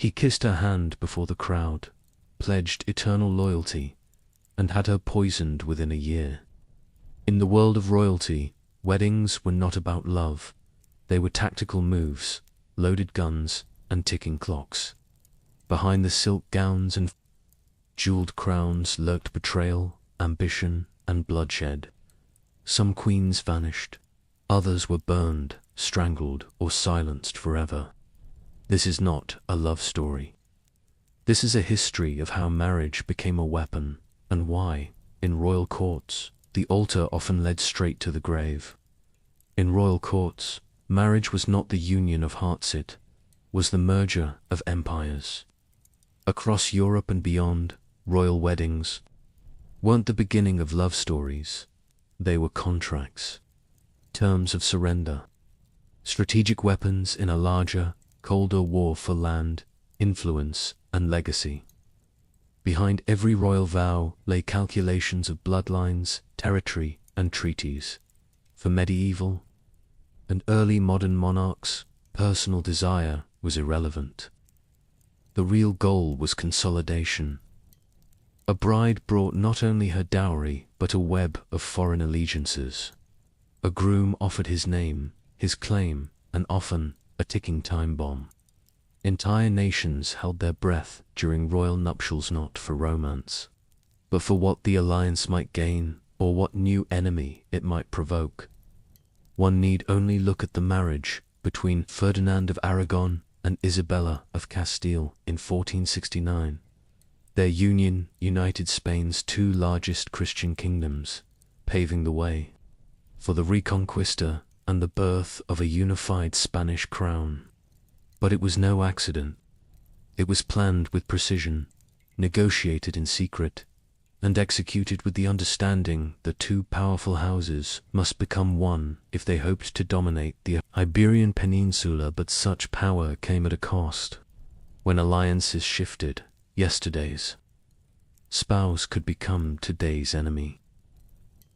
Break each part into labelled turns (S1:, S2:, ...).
S1: He kissed her hand before the crowd, pledged eternal loyalty, and had her poisoned within a year. In the world of royalty, weddings were not about love. They were tactical moves, loaded guns, and ticking clocks. Behind the silk gowns and jeweled crowns lurked betrayal, ambition, and bloodshed. Some queens vanished. Others were burned, strangled, or silenced forever. This is not a love story. This is a history of how marriage became a weapon, and why, in royal courts, the altar often led straight to the grave. In royal courts, marriage was not the union of hearts, it was the merger of empires. Across Europe and beyond, royal weddings weren't the beginning of love stories. They were contracts, terms of surrender, strategic weapons in a larger, colder war for land, influence, and legacy. Behind every royal vow lay calculations of bloodlines, territory, and treaties. For medieval and early modern monarchs, personal desire was irrelevant. The real goal was consolidation. A bride brought not only her dowry, but a web of foreign allegiances. A groom offered his name, his claim, and often a ticking time bomb. Entire nations held their breath during royal nuptials, not for romance, but for what the alliance might gain or what new enemy it might provoke. One need only look at the marriage between Ferdinand of Aragon and Isabella of Castile in 1469. Their union united Spain's two largest Christian kingdoms, paving the way for the Reconquista and the birth of a unified Spanish crown. But it was no accident. It was planned with precision, negotiated in secret, and executed with the understanding that two powerful houses must become one if they hoped to dominate the Iberian Peninsula. But such power came at a cost. When alliances shifted, yesterday's spouse could become today's enemy.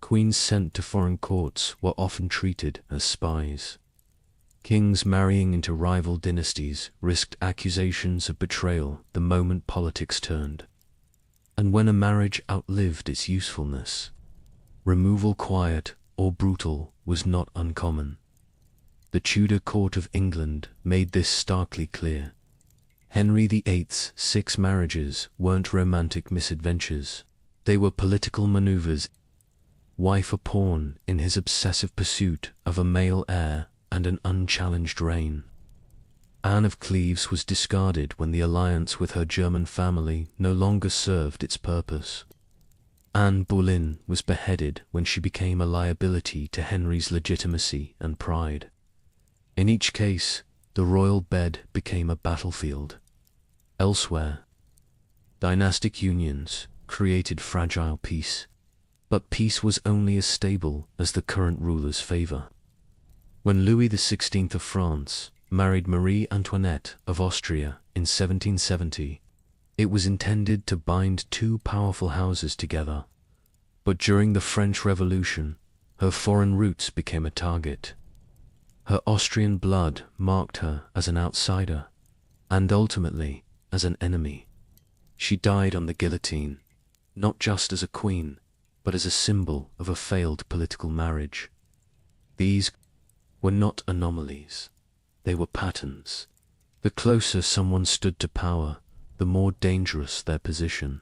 S1: Queens sent to foreign courts were often treated as spies. Kings marrying into rival dynasties risked accusations of betrayal the moment politics turned. And when a marriage outlived its usefulness, removal, quiet or brutal, was not uncommon. The Tudor court of England made this starkly clear. Henry VIII's 6 marriages weren't romantic misadventures. They were political maneuvers. Wife a pawn in his obsessive pursuit of a male heir and an unchallenged reign. Anne of Cleves was discarded when the alliance with her German family no longer served its purpose. Anne Boleyn was beheaded when she became a liability to Henry's legitimacy and pride. In each case, the royal bed became a battlefield. Elsewhere, dynastic unions created fragile peace, but peace was only as stable as the current ruler's favor. When Louis XVI of France married Marie Antoinette of Austria in 1770, it was intended to bind two powerful houses together. But during the French Revolution, her foreign roots became a target. Her Austrian blood marked her as an outsider, and ultimately as an enemy. She died on the guillotine, not just as a queen, but as a symbol of a failed political marriage. These were not anomalies. They were patterns. The closer someone stood to power, the more dangerous their position.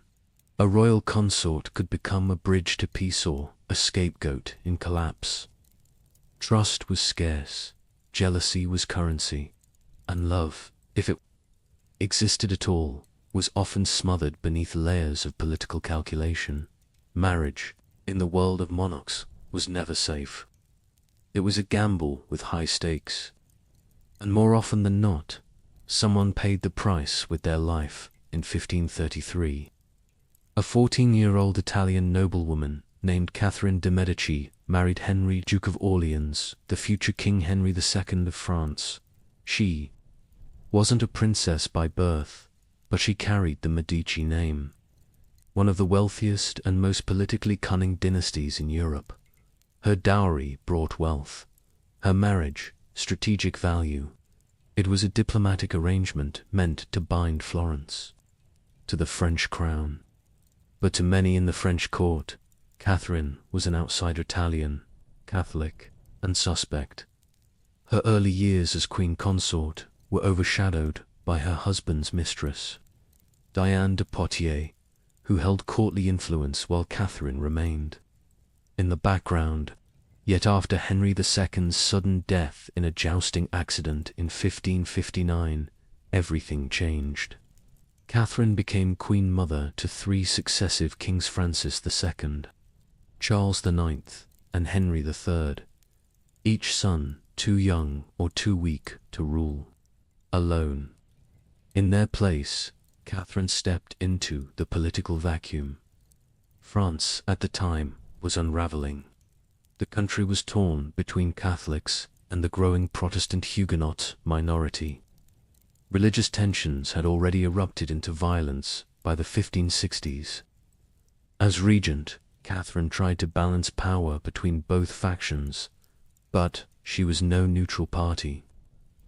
S1: A royal consort could become a bridge to peace or a scapegoat in collapse. Trust was scarce, jealousy was currency, and love, if it existed at all, was often smothered beneath layers of political calculation. Marriage, in the world of monarchs, was never safe. It was a gamble with high stakes. And more often than not, someone paid the price with their life. In 1533, a 14-year-old Italian noblewoman named Catherine de' Medici married Henry, Duke of Orleans, the future King Henry II of France. She wasn't a princess by birth, but she carried the Medici name, one of the wealthiest and most politically cunning dynasties in Europe. Her dowry brought wealth, her marriage strategic value, It was a diplomatic arrangement meant to bind Florence to the French crown. But to many in the French court, Catherine was an outsider Italian, Catholic, and suspect. Her early years as queen consort were overshadowed by her husband's mistress, Diane de Poitiers, who held courtly influence while Catherine remained in the background. Yet after Henry II's sudden death in a jousting accident in 1559, everything changed. Catherine became queen mother to three successive kings: Francis II, Charles IX, and Henry III, each son too young or too weak to rule alone. In their place, Catherine stepped into the political vacuum. France, at the time, was unraveling. The country was torn between Catholics and the growing Protestant Huguenot minority. Religious tensions had already erupted into violence by the 1560s. As regent, Catherine tried to balance power between both factions, but she was no neutral party.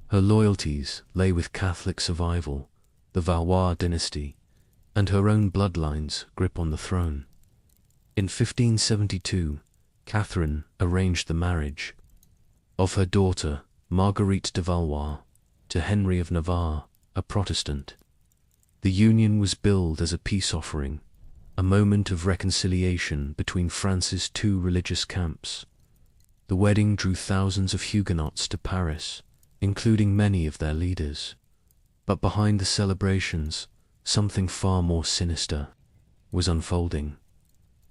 S1: Her loyalties lay with Catholic survival, the Valois dynasty, and her own bloodline's grip on the throne. In 1572, Catherine arranged the marriage of her daughter, Marguerite de Valois, to Henry of Navarre, a Protestant. The union was billed as a peace offering, a moment of reconciliation between France's two religious camps. The wedding drew thousands of Huguenots to Paris, including many of their leaders. But behind the celebrations, something far more sinister was unfolding.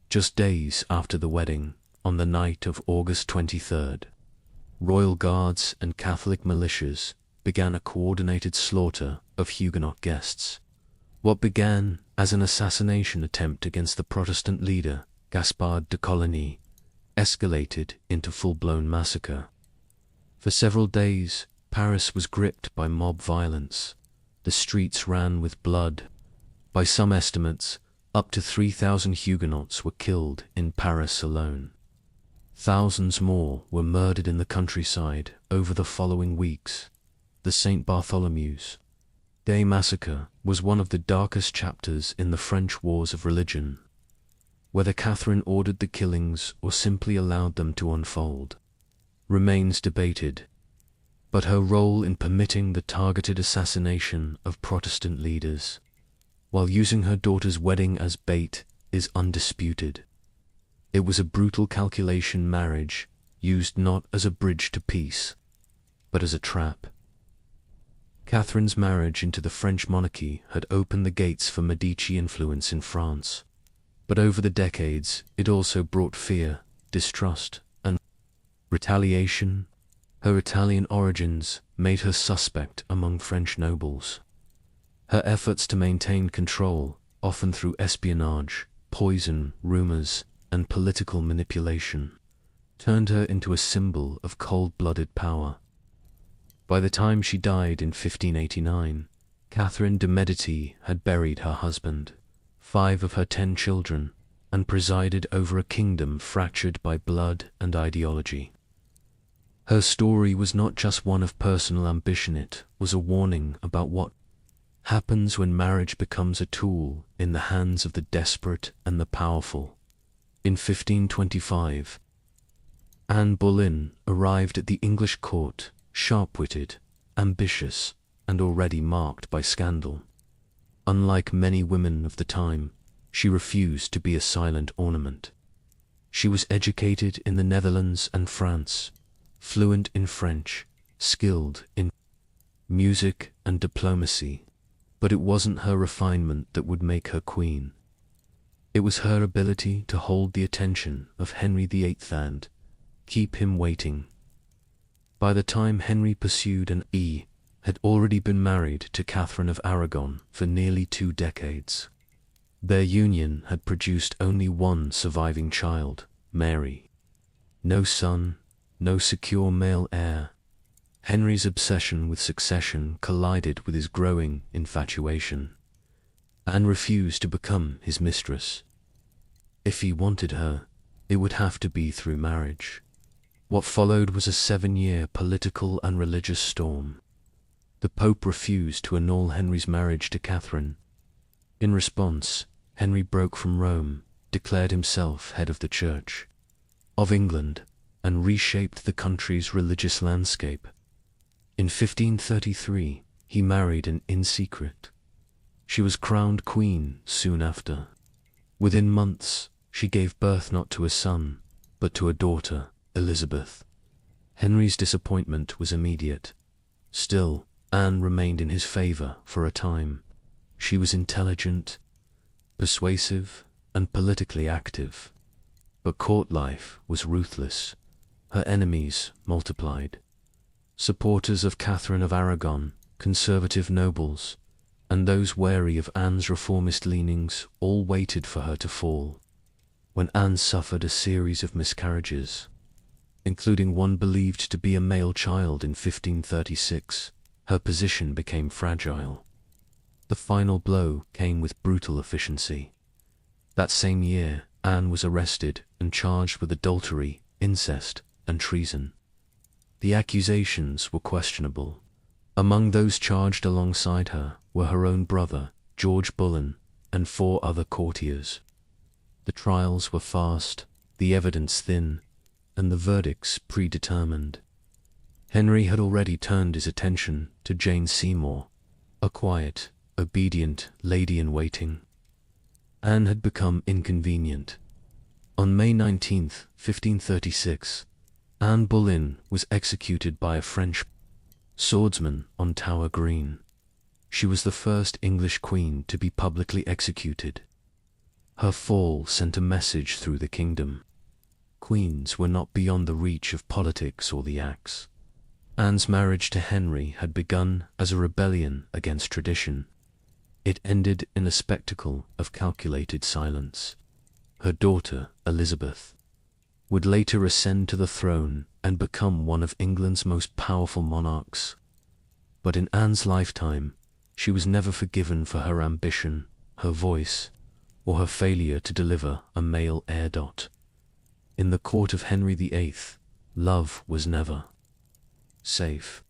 S1: Just days after the wedding, on the night of August 23rd, royal guards and Catholic militias began a coordinated slaughter of Huguenot guests. What began as an assassination attempt against the Protestant leader, Gaspard de Coligny, escalated into full-blown massacre. For several days, Paris was gripped by mob violence. The streets ran with blood. By some estimates, up to 3,000 Huguenots were killed in Paris alone. Thousands more were murdered in the countryside over the following weeks. The St. Bartholomew's Day massacre was one of the darkest chapters in the French wars of religion. Whether Catherine ordered the killings or simply allowed them to unfold remains debated, but her role in permitting the targeted assassination of Protestant leaders, while using her daughter's wedding as bait, is undisputed. It was a brutal calculation marriage, used not as a bridge to peace, but as a trap. Catherine's marriage into the French monarchy had opened the gates for Medici influence in France, but over the decades it also brought fear, distrust, and retaliation. Her Italian origins made her suspect among French nobles. Her efforts to maintain control, often through espionage, poison, rumors, and political manipulation, turned her into a symbol of cold-blooded power. By the time she died in 1589, Catherine de' Medici had buried her husband, 5 of her 10 children, and presided over a kingdom fractured by blood and ideology. Her story was not just one of personal ambition, it was a warning about what happens when marriage becomes a tool in the hands of the desperate and the powerful. In 1525, Anne Boleyn arrived at the English court, sharp-witted, ambitious, and already marked by scandal. Unlike many women of the time, she refused to be a silent ornament. She was educated in the Netherlands and France, fluent in French, skilled in music and diplomacy, but it wasn't her refinement that would make her queen. It was her ability to hold the attention of Henry VIII and keep him waiting. By the time Henry pursued an had already been married to Catherine of Aragon for nearly 2 decades. Their union had produced only one surviving child, Mary. No son, no secure male heir. Henry's obsession with succession collided with his growing infatuation. Anne refused to become his mistress. If he wanted her, it would have to be through marriage. What followed was a 7-year political and religious storm. The Pope refused to annul Henry's marriage to Catherine. In response, Henry broke from Rome, declared himself head of the Church of England, and reshaped the country's religious landscape. In 1533, he married Anne in secret. She was crowned queen soon after. Within months, she gave birth not to a son, but to a daughter, Elizabeth. Henry's disappointment was immediate. Still, Anne remained in his favor for a time. She was intelligent, persuasive, and politically active. But court life was ruthless. Her enemies multiplied. Supporters of Catherine of Aragon, conservative nobles, and those wary of Anne's reformist leanings all waited for her to fall. When Anne suffered a series of miscarriages, including one believed to be a male child in 1536, her position became fragile. The final blow came with brutal efficiency. That same year, Anne was arrested and charged with adultery, incest, and treason. The accusations were questionable. Among those charged alongside her were her own brother, George Bullen, and 4 other courtiers. The trials were fast, the evidence thin, and the verdicts predetermined. Henry had already turned his attention to Jane Seymour, a quiet, obedient lady-in-waiting. Anne had become inconvenient. On May 19, 1536, Anne Boleyn was executed by a French swordsman on Tower Green. She was the first English queen to be publicly executed. Her fall sent a message through the kingdom. Queens were not beyond the reach of politics or the axe. Anne's marriage to Henry had begun as a rebellion against tradition. It ended in a spectacle of calculated silence. Her daughter, Elizabeth, would later ascend to the throne and become one of England's most powerful monarchs. But in Anne's lifetime, she was never forgiven for her ambition, her voice, or her failure to deliver a male heir. In the court of Henry VIII, love was never safe.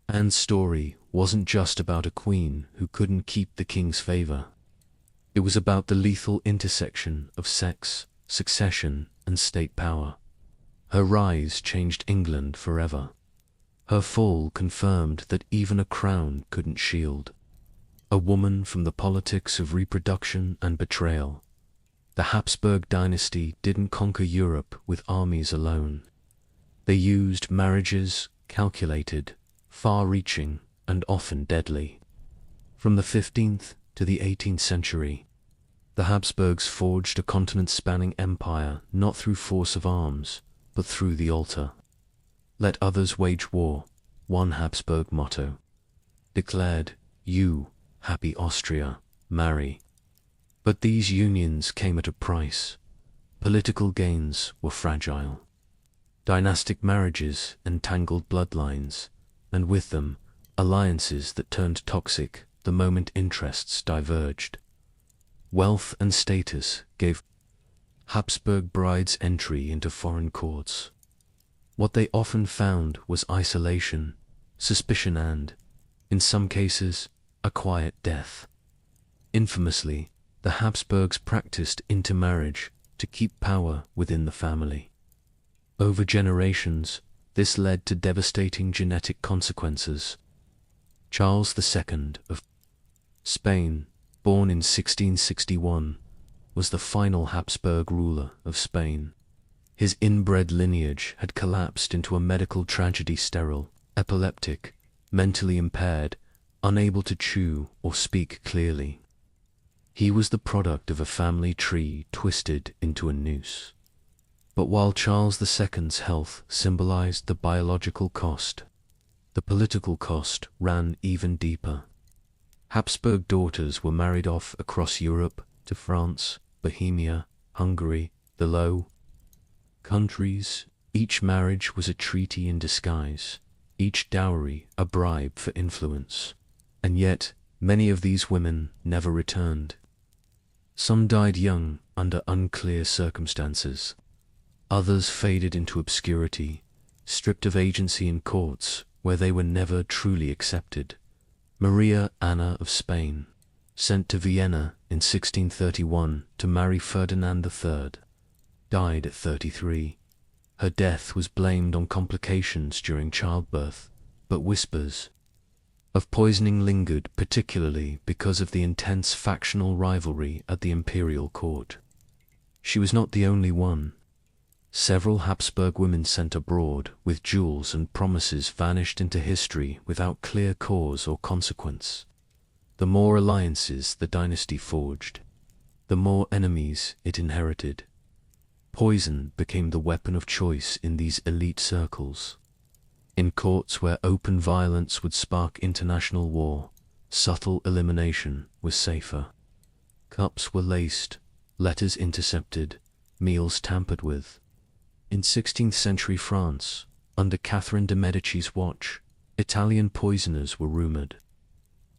S1: Anne's story wasn't just about a queen who couldn't keep the king's favor. It was about the lethal intersection of sex, succession, and state power. Her rise changed England forever. Her fall confirmed that even a crown couldn't shield a woman from the politics of reproduction and betrayal. The Habsburg dynasty didn't conquer Europe with armies alone. They used marriages, calculated, far-reaching, and often deadly. From the 15th to the 18th century, the Habsburgs forged a continent-spanning empire not through force of arms, but through the altar. Let others wage war, one Habsburg motto. Declared, you, happy Austria, marry. But these unions came at a price. Political gains were fragile. Dynastic marriages entangled bloodlines, and with them, alliances that turned toxic the moment interests diverged. Wealth and status gave Habsburg brides entry into foreign courts. What they often found was isolation, suspicion and, in some cases, a quiet death. Infamously, the Habsburgs practiced intermarriage to keep power within the family. Over generations, this led to devastating genetic consequences. Charles II of Spain, born in 1661, was the final Habsburg ruler of Spain. His inbred lineage had collapsed into a medical tragedy: sterile, epileptic, mentally impaired, unable to chew or speak clearly. He was the product of a family tree twisted into a noose. But while Charles II's health symbolized the biological cost, the political cost ran even deeper. Habsburg daughters were married off across Europe to France, Bohemia, Hungary, the Low Countries. Each marriage was a treaty in disguise, each dowry a bribe for influence. And yet, many of these women never returned. Some died young under unclear circumstances. Others faded into obscurity, stripped of agency in courts where they were never truly accepted. Maria Anna of Spain, sent to Vienna in 1631 to marry Ferdinand III, died at 33. Her death was blamed on complications during childbirth, but whispers of poisoning lingered, particularly because of the intense factional rivalry at the imperial court. She was not the only one. Several Habsburg women sent abroad with jewels and promises vanished into history without clear cause or consequence. The more alliances the dynasty forged, the more enemies it inherited. Poison became the weapon of choice in these elite circles. In courts where open violence would spark international war, subtle elimination was safer. Cups were laced, letters intercepted, meals tampered with. In 16th century France, under Catherine de' Medici's watch, Italian poisoners were rumored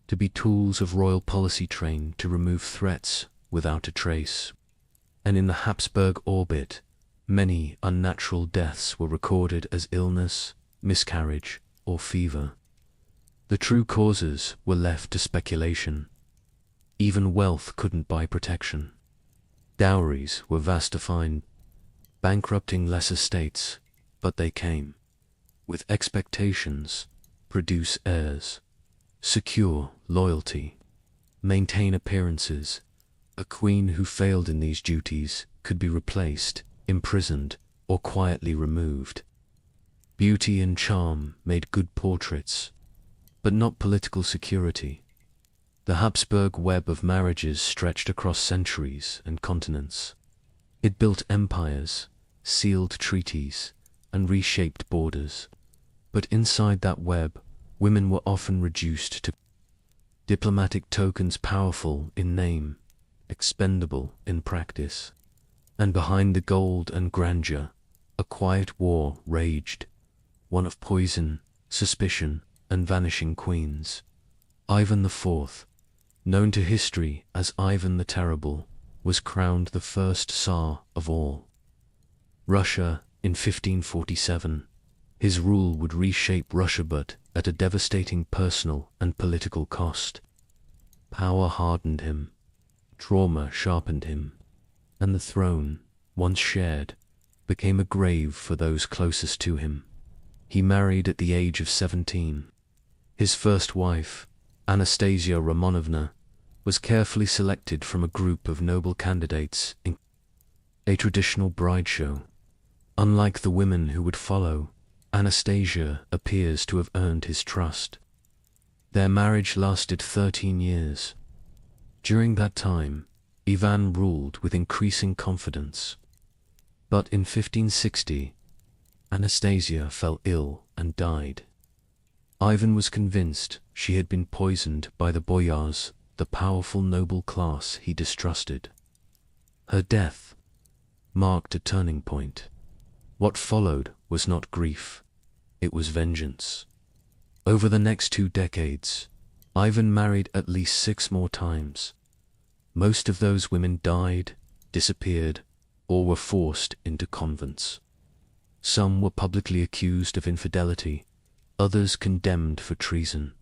S1: to be tools of royal policy trained to remove threats without a trace. And in the Habsburg orbit, many unnatural deaths were recorded as illness, miscarriage, or fever. The true causes were left to speculation. Even wealth couldn't buy protection. Dowries were vast to find, bankrupting lesser states, but they came. With expectations, produce heirs, secure loyalty, maintain appearances. A queen who failed in these duties could be replaced, imprisoned, or quietly removed. Beauty and charm made good portraits, but not political security. The Habsburg web of marriages stretched across centuries and continents. It built empires, sealed treaties, and reshaped borders. But inside that web, women were often reduced to diplomatic tokens, powerful in name, expendable in practice. And behind the gold and grandeur, a quiet war raged, one of poison, suspicion, and vanishing queens. Ivan IV, known to history as Ivan the Terrible, was crowned the first Tsar of all. Russia in 1547. His rule would reshape Russia, but at a devastating personal and political cost. Power hardened him, trauma sharpened him, and the throne, once shared, became a grave for those closest to him. He married at the age of 17. His first wife, Anastasia Romanovna, was carefully selected from a group of noble candidates in a traditional bride show. Unlike the women who would follow, Anastasia appears to have earned his trust. Their marriage lasted 13 years. During that time, Ivan ruled with increasing confidence. But in 1560, Anastasia fell ill and died. Ivan was convinced she had been poisoned by the boyars, the powerful noble class he distrusted. Her death marked a turning point. What followed was not grief, it was vengeance. Over the next 2 decades, Ivan married at least 6 more times. Most of those women died, disappeared, or were forced into convents. Some were publicly accused of infidelity, others condemned for treason.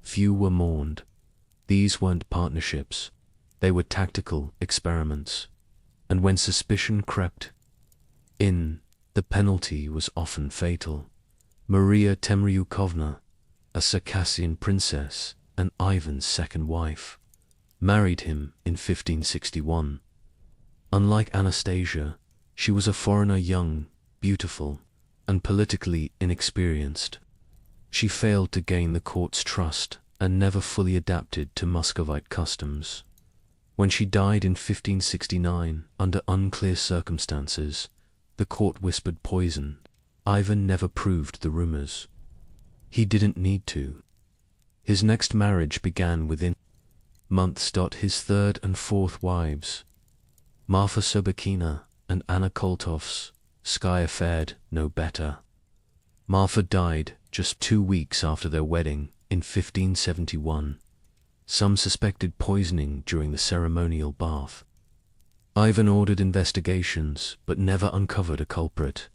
S1: Few were mourned. These weren't partnerships, they were tactical experiments. And when suspicion crept in, the penalty was often fatal. Maria Temryukovna, a Circassian princess and Ivan's second wife, married him in 1561. Unlike Anastasia, she was a foreigner, young, beautiful, and politically inexperienced. She failed to gain the court's trust and never fully adapted to Muscovite customs. When she died in 1569, under unclear circumstances, the court whispered poison. Ivan never proved the rumors. He didn't need to. His next marriage began within months. His third and fourth wives, Marfa Sobakina and Anna Koltovskaya, fared no better. Marfa died just 2 weeks after their wedding in 1571. Some suspected poisoning during the ceremonial bath. Ivan ordered investigations, but never uncovered a culprit.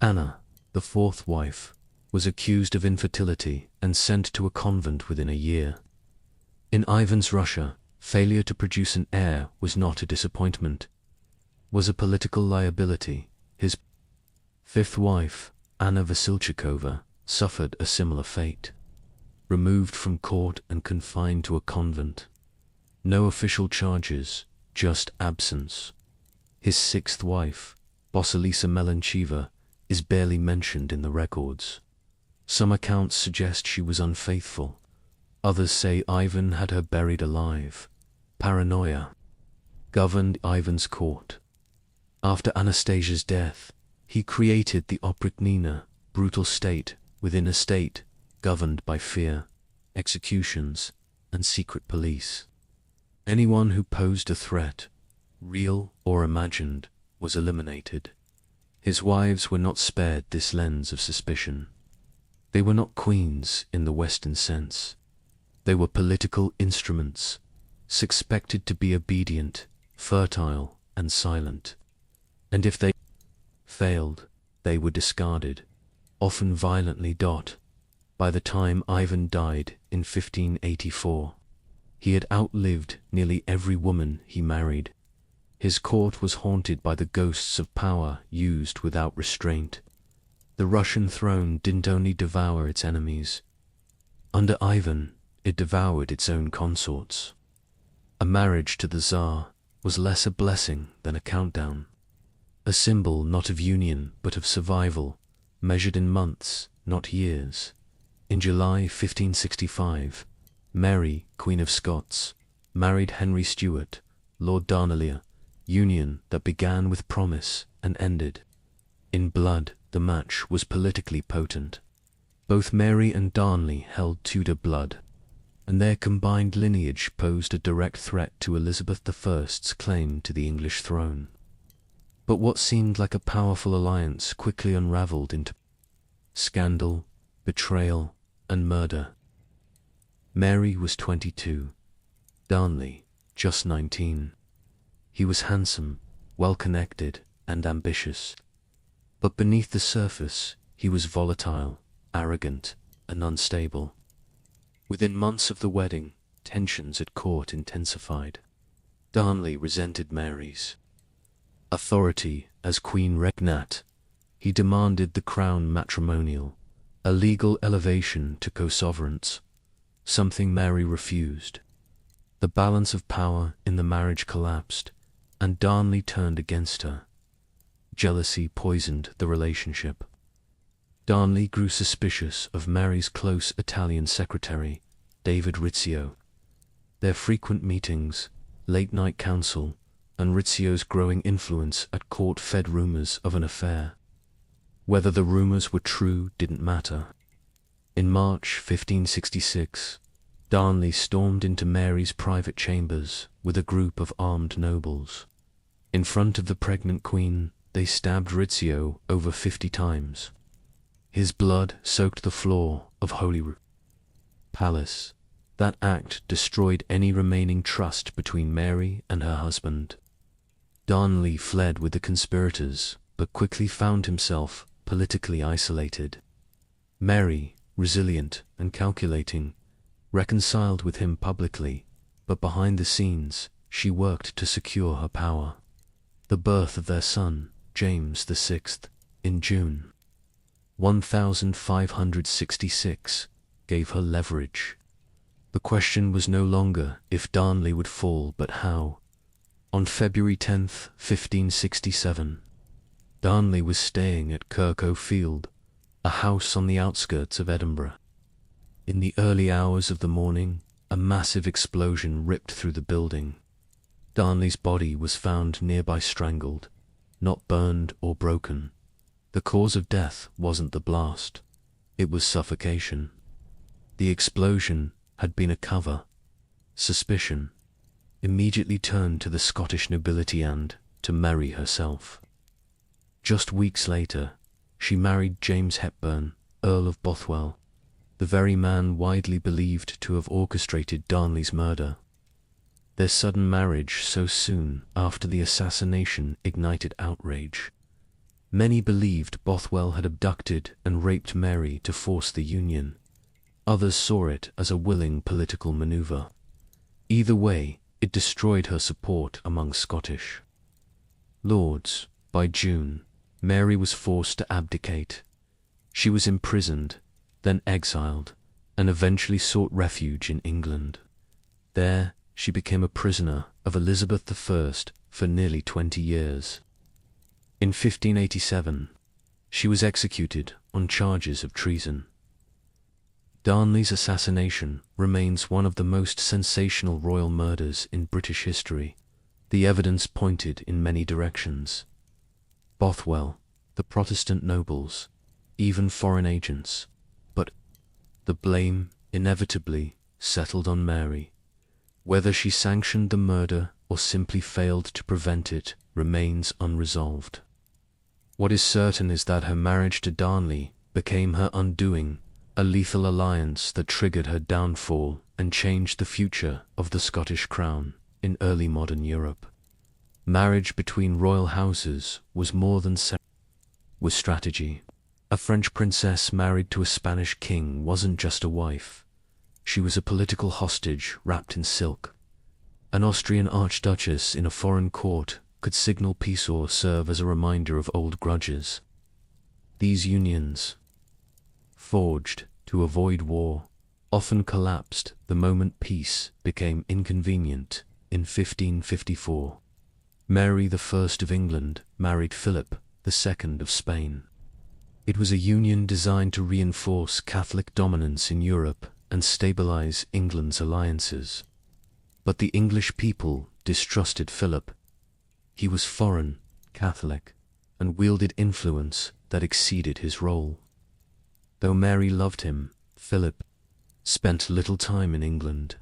S1: Anna, the fourth wife, was accused of infertility and sent to a convent within a year. In Ivan's Russia, failure to produce an heir was not a disappointment, was a political liability. His fifth wife, Anna Vasilchikova, suffered a similar fate. Removed from court and confined to a convent. No official charges, just absence. His sixth wife, Vasilisa Melencheva, is barely mentioned in the records. Some accounts suggest she was unfaithful. Others say Ivan had her buried alive. Paranoia governed Ivan's court. After Anastasia's death, he created the Oprichnina, brutal state within a state governed by fear, executions, and secret police. Anyone who posed a threat, real or imagined, was eliminated. His wives were not spared this lens of suspicion. They were not queens in the Western sense. They were political instruments, expected to be obedient, fertile, and silent. And if they failed, they were discarded, often violently. By the time Ivan died in 1584, he had outlived nearly every woman he married. His court was haunted by the ghosts of power used without restraint. The Russian throne didn't only devour its enemies. Under Ivan, it devoured its own consorts. A marriage to the Tsar was less a blessing than a countdown. A symbol not of union but of survival, measured in months, not years. In July 1565, Mary, Queen of Scots, married Henry Stuart, Lord Darnley, union that began with promise and ended in blood. The match was politically potent. Both Mary and Darnley held Tudor blood, and their combined lineage posed a direct threat to Elizabeth I's claim to the English throne. But what seemed like a powerful alliance quickly unraveled into scandal, betrayal, and murder. Mary was 22, Darnley just 19. He was handsome, well-connected, and ambitious. But beneath the surface, he was volatile, arrogant, and unstable. Within months of the wedding, tensions at court intensified. Darnley resented Mary's authority as queen regnant. He demanded the crown matrimonial, a legal elevation to co-sovereigns, something Mary refused. The balance of power in the marriage collapsed, and Darnley turned against her. Jealousy poisoned the relationship. Darnley grew suspicious of Mary's close Italian secretary, David Rizzio. Their frequent meetings, late-night counsel, and Rizzio's growing influence at court fed rumors of an affair. Whether the rumors were true didn't matter. In March 1566, Darnley stormed into Mary's private chambers with a group of armed nobles. In front of the pregnant queen, they stabbed Rizzio over 50 times. His blood soaked the floor of Holy Palace. That act destroyed any remaining trust between Mary and her husband. Darnley fled with the conspirators, but quickly found himself politically isolated. Mary, resilient and calculating, reconciled with him publicly, but behind the scenes, she worked to secure her power. The birth of their son, James VI, in June 1566, gave her leverage. The question was no longer if Darnley would fall, but how. On February 10, 1567, Darnley was staying at Kirkhoe Field, a house on the outskirts of Edinburgh. In the early hours of the morning, a massive explosion ripped through the building. Darnley's body was found nearby strangled, not burned or broken. The cause of death wasn't the blast, it was suffocation. The explosion had been a cover. Suspicion immediately turned to the Scottish nobility and to Mary herself. Just weeks later, she married James Hepburn, Earl of Bothwell, the very man widely believed to have orchestrated Darnley's murder. Their sudden marriage so soon after the assassination ignited outrage. Many believed Bothwell had abducted and raped Mary to force the union. Others saw it as a willing political maneuver. Either way, it destroyed her support among Scottish lords. By June, Mary was forced to abdicate. She was imprisoned, then exiled, and eventually sought refuge in England. There, she became a prisoner of Elizabeth I for nearly 20 years. In 1587, she was executed on charges of treason. Darnley's assassination remains one of the most sensational royal murders in British history. The evidence pointed in many directions. Bothwell, the Protestant nobles, even foreign agents, but the blame inevitably settled on Mary. Whether she sanctioned the murder or simply failed to prevent it remains unresolved. What is certain is that her marriage to Darnley became her undoing, a lethal alliance that triggered her downfall and changed the future of the Scottish crown in early modern Europe. Marriage between royal houses was more than was strategy. A French princess married to a Spanish king wasn't just a wife. She was a political hostage wrapped in silk. An Austrian archduchess in a foreign court could signal peace or serve as a reminder of old grudges. These unions, forged to avoid war, often collapsed the moment peace became inconvenient. In 1554, Mary I of England married Philip II of Spain. It was a union designed to reinforce Catholic dominance in Europe and stabilize England's alliances. But the English people distrusted Philip. He was foreign, Catholic, and wielded influence that exceeded his role. Though Mary loved him, Philip spent little time in England.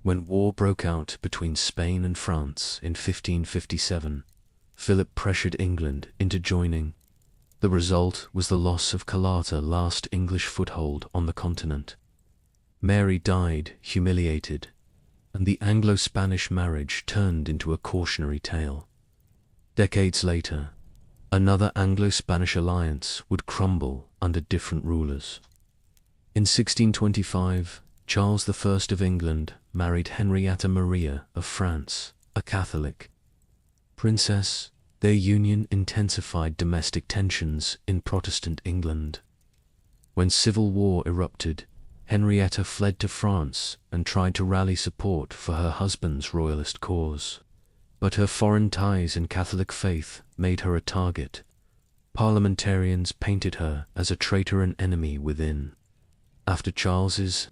S1: When war broke out between Spain and France in 1557, Philip pressured England into joining. The result was the loss of Carlotta's last English foothold on the continent. Mary died humiliated, and the Anglo-Spanish marriage turned into a cautionary tale. Decades later, another Anglo-Spanish alliance would crumble under different rulers. In 1625, Charles I of England married Henrietta Maria of France, a Catholic princess. Their union intensified domestic tensions in Protestant England. When civil war erupted, Henrietta fled to France and tried to rally support for her husband's royalist cause. But her foreign ties and Catholic faith made her a target. Parliamentarians painted her as a traitor and enemy within. After Charles's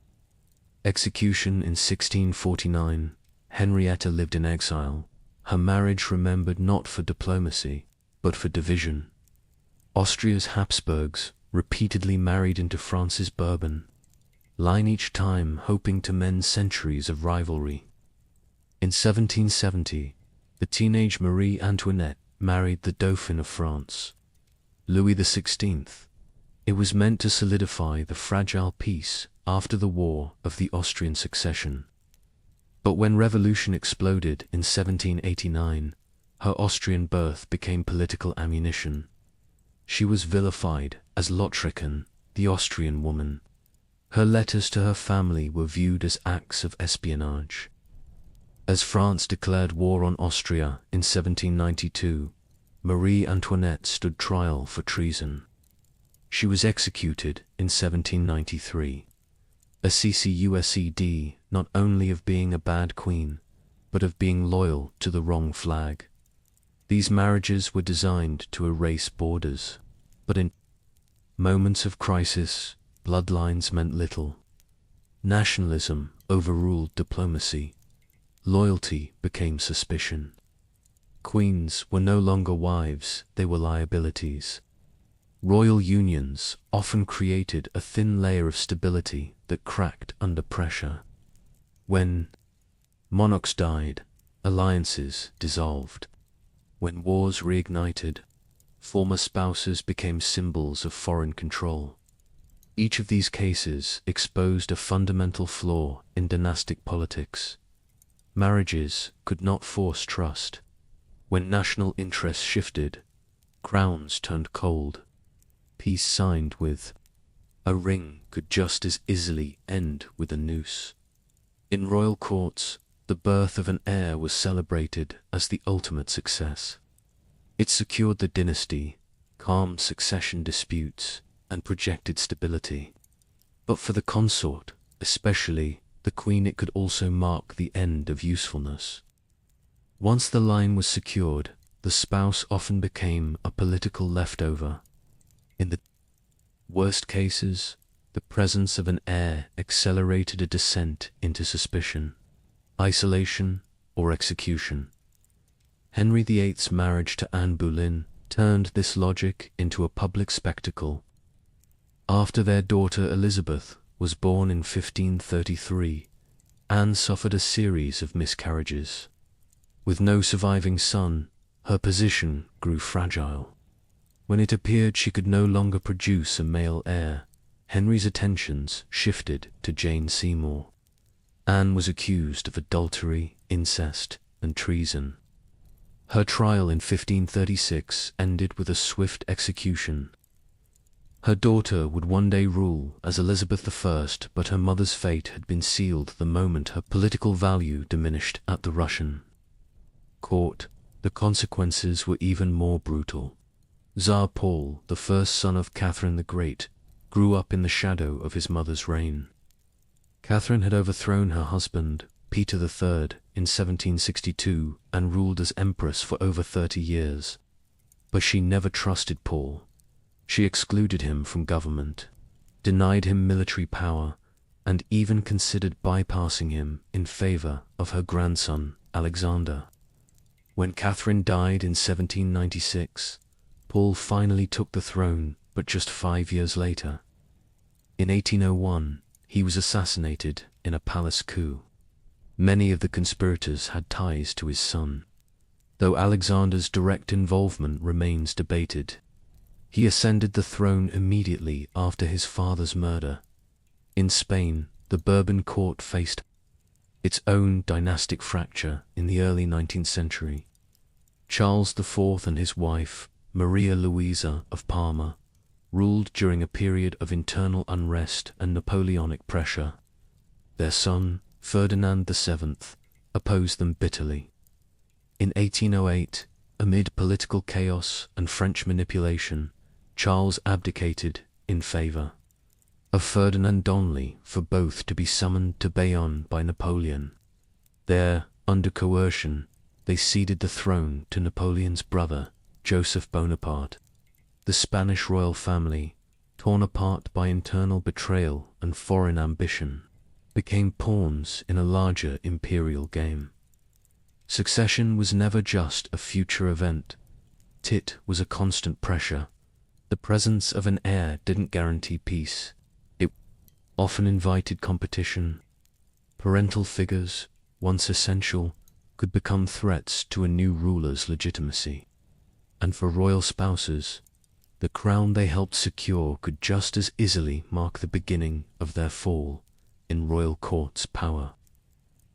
S1: execution in 1649, Henrietta lived in exile. Her marriage remembered not for diplomacy, but for division. Austria's Habsburgs repeatedly married into France's Bourbon line, each time hoping to mend centuries of rivalry. In 1770, the teenage Marie Antoinette married the Dauphin of France, Louis XVI. It was meant to solidify the fragile peace after the War of the Austrian Succession. But when revolution exploded in 1789, her Austrian birth became political ammunition. She was vilified as Lothringen, the Austrian woman. Her letters to her family were viewed as acts of espionage. As France declared war on Austria in 1792, Marie Antoinette stood trial for treason. She was executed in 1793. A CCUSED not only of being a bad queen, but of being loyal to the wrong flag. These marriages were designed to erase borders, but in moments of crisis, bloodlines meant little. Nationalism overruled diplomacy. Loyalty became suspicion. Queens were no longer wives, they were liabilities. Royal unions often created a thin layer of stability that cracked under pressure. When monarchs died, alliances dissolved. When wars reignited, former spouses became symbols of foreign control. Each of these cases exposed a fundamental flaw in dynastic politics. Marriages could not force trust. When national interests shifted, crowns turned cold, peace signed with a ring could just as easily end with a noose. In royal courts, the birth of an heir was celebrated as the ultimate success. It secured the dynasty, calmed succession disputes, and projected stability. But for the consort, especially the queen, it could also mark the end of usefulness. Once the line was secured, the spouse often became a political leftover. In the worst cases, the presence of an heir accelerated a descent into suspicion, isolation, or execution. Henry VIII's marriage to Anne Boleyn turned this logic into a public spectacle. After their daughter Elizabeth was born in 1533, Anne suffered a series of miscarriages. With no surviving son, her position grew fragile. When it appeared she could no longer produce a male heir, Henry's attentions shifted to Jane Seymour. Anne was accused of adultery, incest, and treason. Her trial in 1536 ended with a swift execution. Her daughter would one day rule as Elizabeth I, but her mother's fate had been sealed the moment her political value diminished at the Russian court. The consequences were even more brutal. Tsar Paul, the first son of Catherine the Great, grew up in the shadow of his mother's reign. Catherine had overthrown her husband, Peter III, in 1762 and ruled as empress for over 30 years. But she never trusted Paul. She excluded him from government, denied him military power, and even considered bypassing him in favor of her grandson, Alexander. When Catherine died in 1796, Paul finally took the throne, but just 5 years later. In 1801, he was assassinated in a palace coup. Many of the conspirators had ties to his son, though Alexander's direct involvement remains debated. He ascended the throne immediately after his father's murder. In Spain, the Bourbon court faced its own dynastic fracture in the early 19th century. Charles IV and his wife, Maria Louisa of Parma, ruled during a period of internal unrest and Napoleonic pressure. Their son, Ferdinand VII, opposed them bitterly. In 1808, amid political chaos and French manipulation, Charles abdicated in favor of Ferdinand only for both to be summoned to Bayonne by Napoleon. There, under coercion, they ceded the throne to Napoleon's brother, Joseph Bonaparte. The Spanish royal family, torn apart by internal betrayal and foreign ambition, became pawns in a larger imperial game. Succession was never just a future event. It was a constant pressure. The presence of an heir didn't guarantee peace. It often invited competition. Parental figures, once essential, could become threats to a new ruler's legitimacy. And for royal spouses, the crown they helped secure could just as easily mark the beginning of their fall in royal court's power.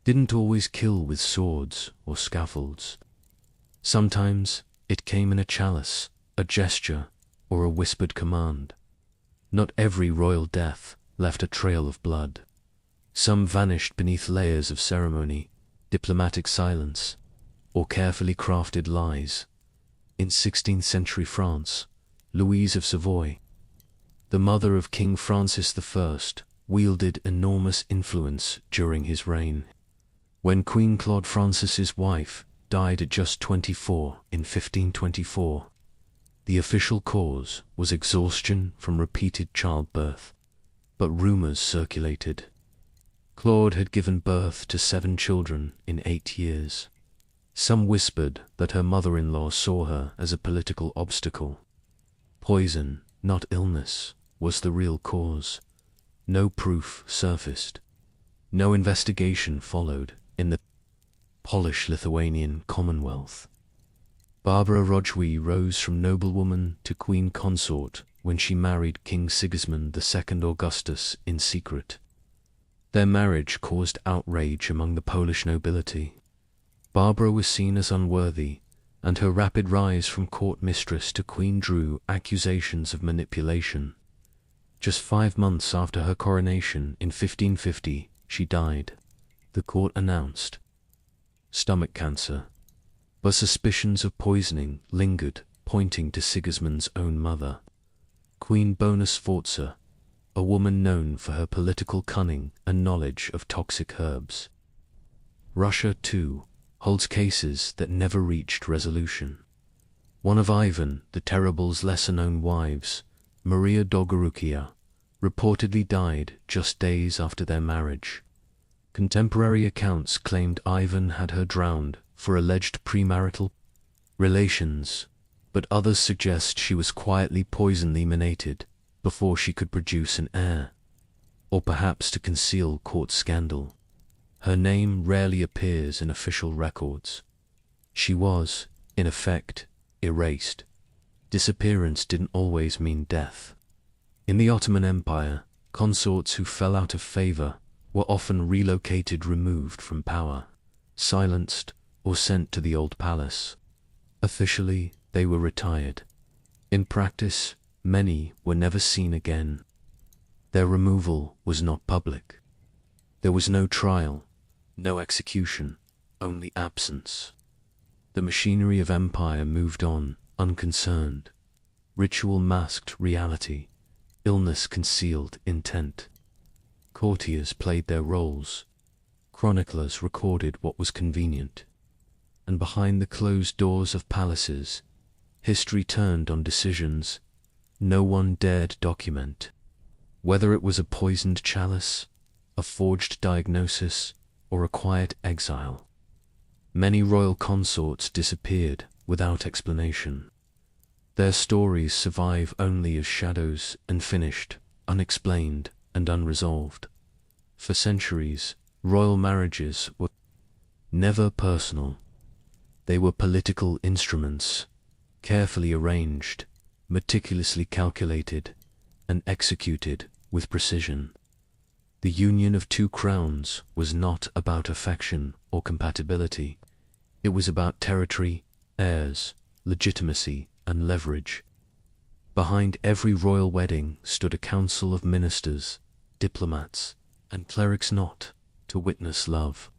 S1: Didn't always kill with swords or scaffolds. Sometimes it came in a chalice, a gesture, or a whispered command. Not every royal death left a trail of blood. Some vanished beneath layers of ceremony, diplomatic silence, or carefully crafted lies. In 16th century France, Louise of Savoy, the mother of King Francis I, wielded enormous influence during his reign. When Queen Claude Francis's wife died at just 24 in 1524, the official cause was exhaustion from repeated childbirth, but rumors circulated. Claude had given birth to 7 children in 8 years. Some whispered that her mother-in-law saw her as a political obstacle. Poison, not illness, was the real cause. No proof surfaced. No investigation followed in the Polish Lithuanian Commonwealth. Barbara Rodźwy rose from noblewoman to queen consort when she married King Sigismund II Augustus in secret. Their marriage caused outrage among the Polish nobility. Barbara was seen as unworthy, and her rapid rise from court mistress to queen drew accusations of manipulation. Just 5 months after her coronation in 1550, she died. The court announced stomach cancer, but suspicions of poisoning lingered, pointing to Sigismund's own mother, Queen Bona Sforza, a woman known for her political cunning and knowledge of toxic herbs. Russia, too, holds cases that never reached resolution. One of Ivan the Terrible's lesser-known wives, Maria Dolgorukia, reportedly died just days after their marriage. Contemporary accounts claimed Ivan had her drowned for alleged premarital relations, but others suggest she was quietly poison-eliminated before she could produce an heir, or perhaps to conceal court scandal. Her name rarely appears in official records. She was, in effect, erased. Disappearance didn't always mean death. In the Ottoman Empire, consorts who fell out of favor were often removed from power, silenced, or sent to the old palace. Officially, they were retired. In practice, many were never seen again. Their removal was not public. There was no trial, no execution, only absence. The machinery of empire moved on, unconcerned. Ritual masked reality. Illness concealed intent. Courtiers played their roles. Chroniclers recorded what was convenient. And behind the closed doors of palaces, history turned on decisions no one dared document. Whether it was a poisoned chalice, a forged diagnosis, or a quiet exile. Many royal consorts disappeared without explanation. Their stories survive only as shadows, unfinished, unexplained, and unresolved. For centuries, royal marriages were never personal. They were political instruments, carefully arranged, meticulously calculated, and executed with precision. The union of two crowns was not about affection or compatibility. It was about territory, heirs, legitimacy, and leverage. Behind every royal wedding stood a council of ministers, diplomats, and clerics, not to witness love,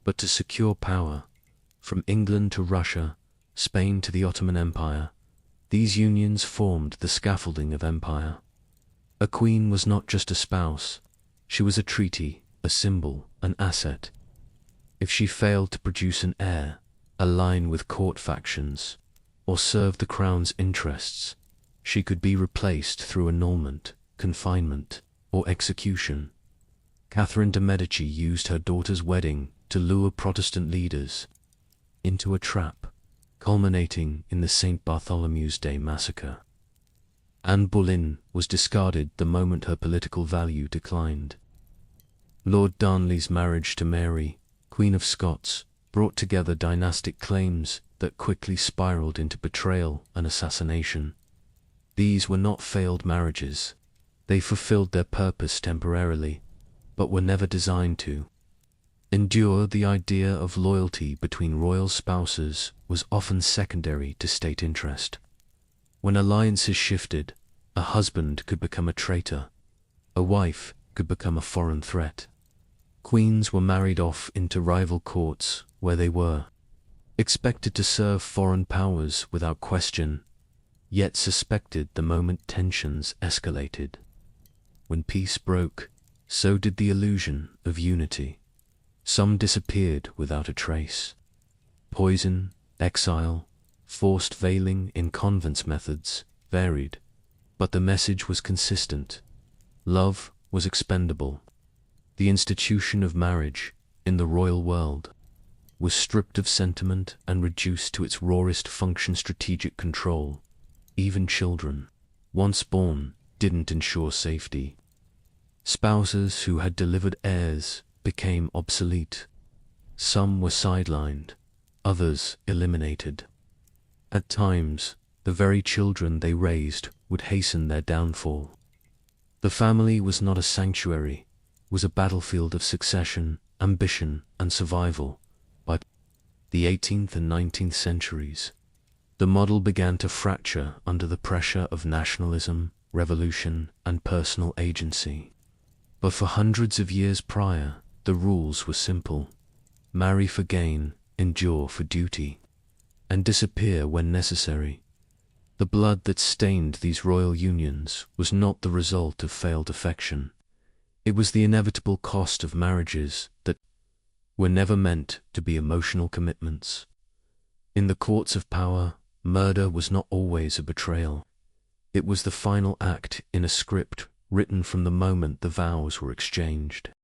S1: but to secure power. From England to Russia, Spain to the Ottoman Empire, these unions formed the scaffolding of empire. A queen was not just a spouse, she was a treaty, a symbol, an asset. If she failed to produce an heir, align with court factions, or serve the crown's interests, she could be replaced through annulment, confinement, or execution. Catherine de' Medici used her daughter's wedding to lure Protestant leaders into a trap, culminating in the St. Bartholomew's Day massacre. Anne Boleyn was discarded the moment her political value declined. Lord Darnley's marriage to Mary, Queen of Scots, brought together dynastic claims that quickly spiraled into betrayal and assassination. These were not failed marriages. They fulfilled their purpose temporarily, but were never designed to endure. The idea of loyalty between royal spouses was often secondary to state interest. When alliances shifted, a husband could become a traitor, a wife could become a foreign threat. Queens were married off into rival courts where they were expected to serve foreign powers without question, yet suspected the moment tensions escalated. When peace broke, so did the illusion of unity. Some disappeared without a trace. Poison, exile, forced veiling in convents methods varied, but the message was consistent. Love was expendable. The institution of marriage, in the royal world, was stripped of sentiment and reduced to its rawest function: strategic control. Even children, once born, didn't ensure safety. Spouses who had delivered heirs became obsolete. Some were sidelined, others eliminated. At times, the very children they raised would hasten their downfall. The family was not a sanctuary, was a battlefield of succession, ambition, and survival. By the 18th and 19th centuries, The model began to fracture under the pressure of nationalism, revolution, and personal agency. But for hundreds of years prior, the rules were simple: marry for gain, endure for duty, and disappear when necessary. The blood that stained these royal unions was not the result of failed affection. It was the inevitable cost of marriages that were never meant to be emotional commitments. In the courts of power, murder was not always a betrayal. It was the final act in a script written from the moment the vows were exchanged.